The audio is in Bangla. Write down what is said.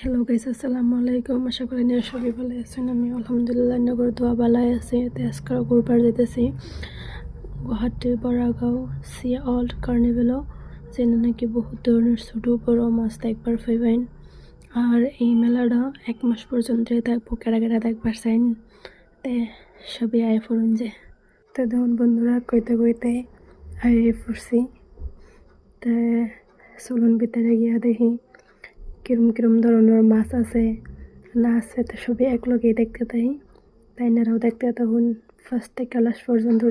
হ্যালো গাইস, আসসালামু আলাইকুম। আশা করি নিয়ে সবাই ভালো আছেন। আমি আলহামদুলিল্লাহ নগর দোয়া বালায় আছি। এতে আজকে ঘুরবার যেতেছি গুয়াহাটির বড়াগাঁও সি ওল্ড কার্নিভেলও, যেখানে নাকি বহুত ধরনের ছোটো বড় মাছ দেখবার পাইবেন। আর এই মেলাটা 1 মাস পর্যন্ত থাকবো। কেরা কেরা দেখবার চাইন তে সবই আয় পড়ুন যে। তো দেখুন বন্ধুরা, কইতে কইতে আয় পড়ছি। তে চলুন ভিতরে গিয়া দেখি কিরম কিরম ধরনের মাছ আছে না আছে। তো সবই একলগেই দেখতে তাই নারাও দেখতে তখন ফার্স্ট থেকে লাস্ট পর্যন্ত।